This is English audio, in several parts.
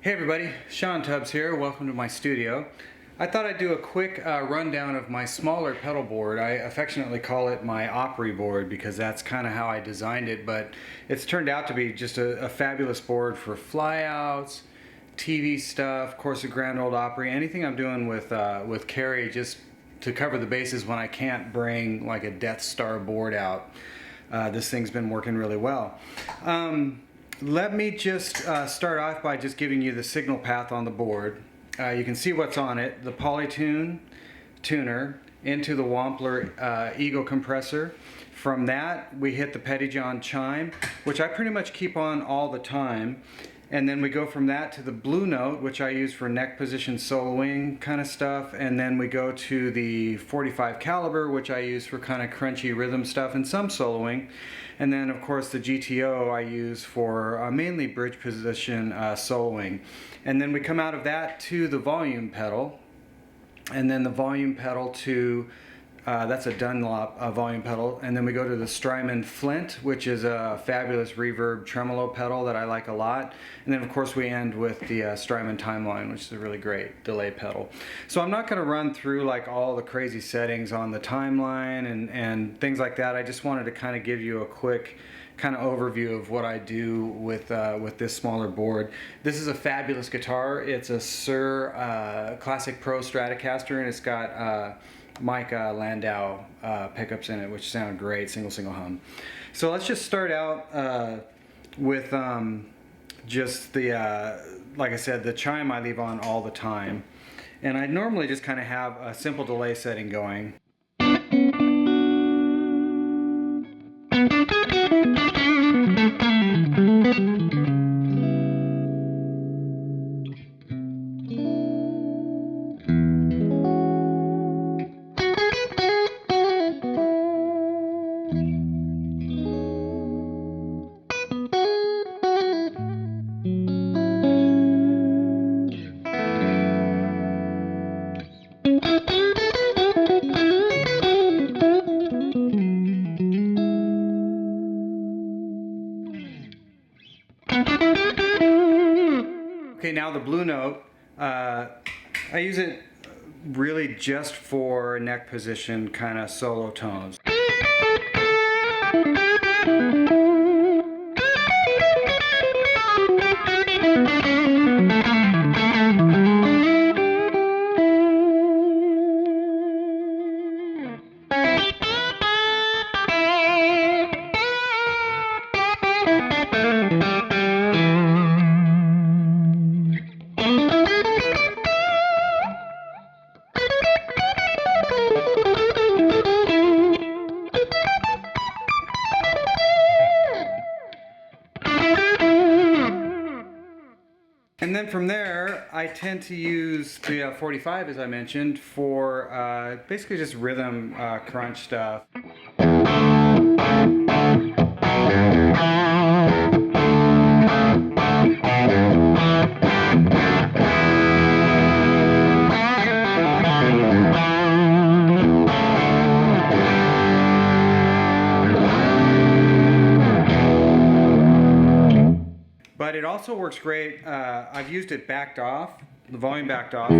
Hey everybody, Shawn Tubbs here. Welcome to my studio. I thought I'd do a quick rundown of my smaller pedal board. I affectionately call it my Opry board because that's kind of how I designed it, but it's turned out to be just a fabulous board for flyouts, TV stuff, of course a Grand Old Opry, anything I'm doing with Carrie just to cover the bases when I can't bring like a Death Star board out. This thing's been working really well. Let me just start off by just giving you the signal path on the board. You can see what's on it, the Polytune tuner into the Wampler Ego Compressor. From that we hit the Pettyjohn Chime, which I pretty much keep on all the time. And then we go from that to the Blue Note, which I use for neck position soloing kind of stuff. And then we go to the 45 caliber, which I use for kind of crunchy rhythm stuff and some soloing. And then of course the GTO I use for mainly bridge position soloing. And then we come out of that to the volume pedal. And then the volume pedal to that's a Dunlop volume pedal, and then we go to the Strymon Flint, which is a fabulous reverb tremolo pedal that I like a lot, and then of course we end with the Strymon Timeline, which is a really great delay pedal. So I'm not going to run through like all the crazy settings on the Timeline and things like that. I just wanted to kind of give you a quick kind of overview of what I do with this smaller board. This is a fabulous guitar. It's a Sir Classic Pro Stratocaster, and it's got Mike Landau pickups in it, which sound great, single hum. So let's just start out with just the, like I said, the chime I leave on all the time. And I normally just kind of have a simple delay setting going. Okay, now the Blue Note, I use it really just for neck position kind of solo tones. And then from there, I tend to use the 45, as I mentioned, for basically just rhythm crunch stuff. But it also works great. I've used it backed off, the volume backed off,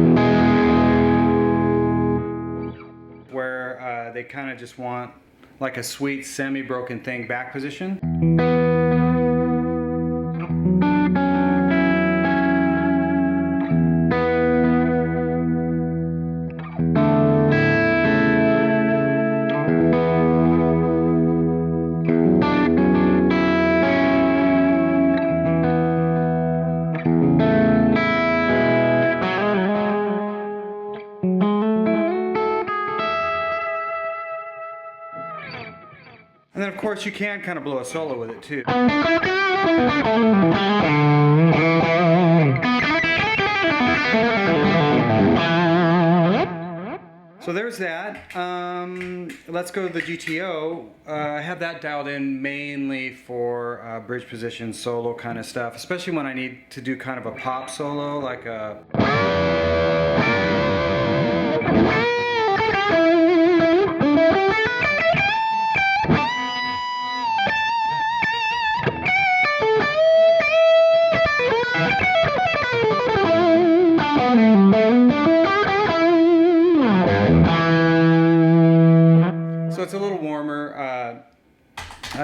where they kind of just want like a sweet semi-broken thing back position. And then of course you can kind of blow a solo with it too. So there's that. Let's go to the GTO. I have that dialed in mainly for bridge position solo kind of stuff, especially when I need to do kind of a pop solo, like a...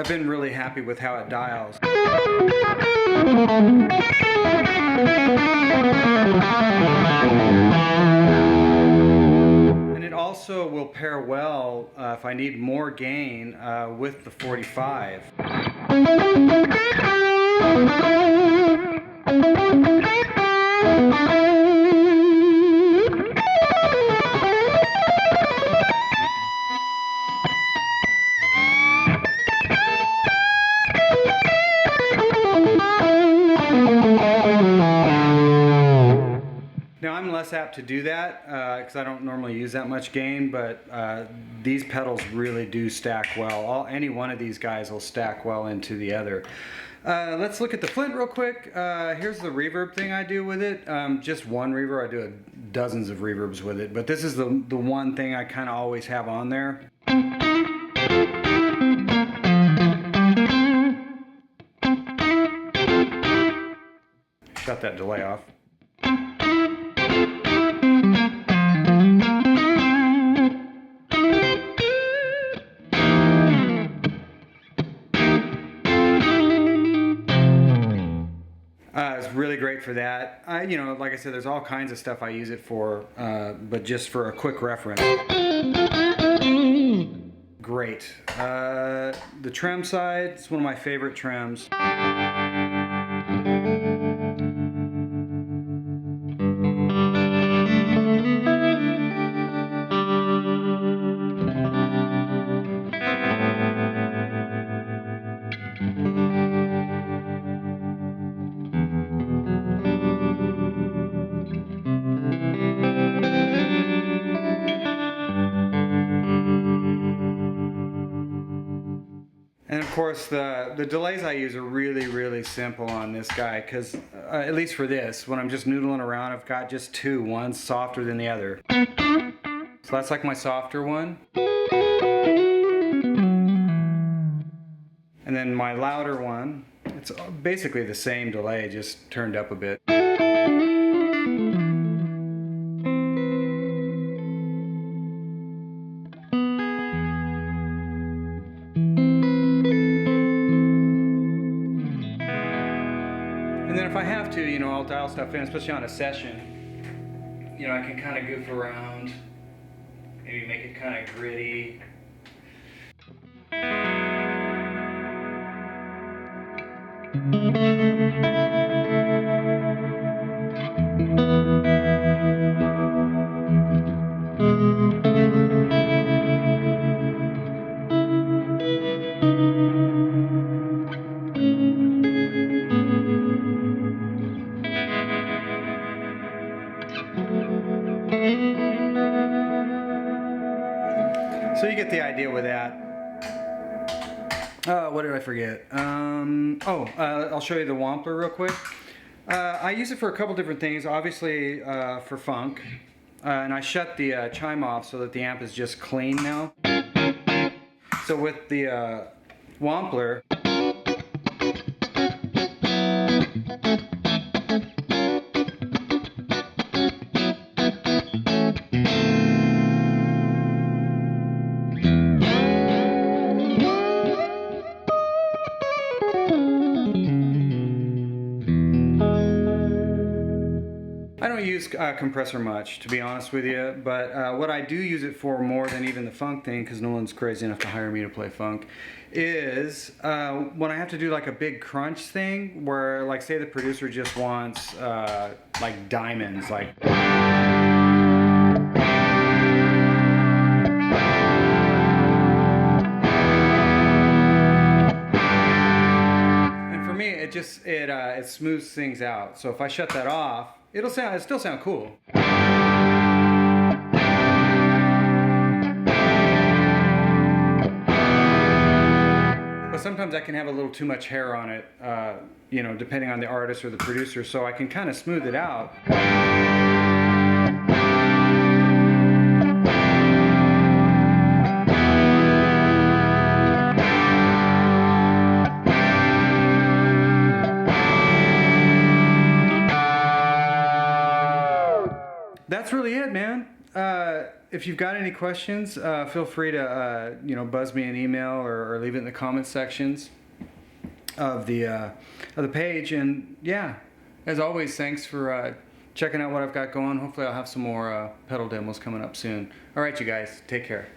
I've been really happy with how it dials. And it also will pair well if I need more gain with the 45. Now I'm less apt to do that because I don't normally use that much gain, but these pedals really do stack well. Any one of these guys will stack well into the other. Let's look at the Flint real quick. Here's the reverb thing I do with it. Just one reverb. I do dozens of reverbs with it, but this is the one thing I kind of always have on there. Shut that delay off. It's really great for that. You know, like I said, there's all kinds of stuff I use it for, but just for a quick reference. Great. The trem side, it's one of my favorite trems. And of course, the delays I use are really simple on this guy, because at least for this, when I'm just noodling around, I've got just two. One's softer than the other. So that's like my softer one. And then my louder one, it's basically the same delay, just turned up a bit. And then if I have to, you know, I'll dial stuff in, especially on a session. You know, I can kind of goof around, maybe make it kind of gritty. So you get the idea with that. What did I forget? I'll show you the Wampler real quick. I use it for a couple different things. Obviously for funk. And I shut the chime off so that the amp is just clean now. So with the Wampler, I don't use compressor much, to be honest with you, but what I do use it for more than even the funk thing, because no one's crazy enough to hire me to play funk, is when I have to do like a big crunch thing, where like say the producer just wants like diamonds, like... And for me, it smooths things out. So if I shut that off, it'll still sound cool. But sometimes I can have a little too much hair on it, you know, depending on the artist or the producer, so I can kind of smooth it out. That's really it, man. if you've got any questions, feel free to buzz me an email or leave it in the comment sections of the page. And yeah, as always, thanks for checking out what I've got going. Hopefully I'll have some more pedal demos coming up soon. All right, you guys, take care.